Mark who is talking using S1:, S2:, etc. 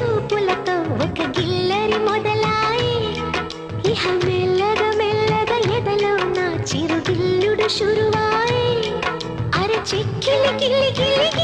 S1: చూపులతో ఒక గిల్లరి మొదలాయి ఇహ మెల్లగా మెల్లగా ఎదలో నా చిరుగిల్లుడు షురువాయి అర చిక్కిలి కిల్లి కిల్లి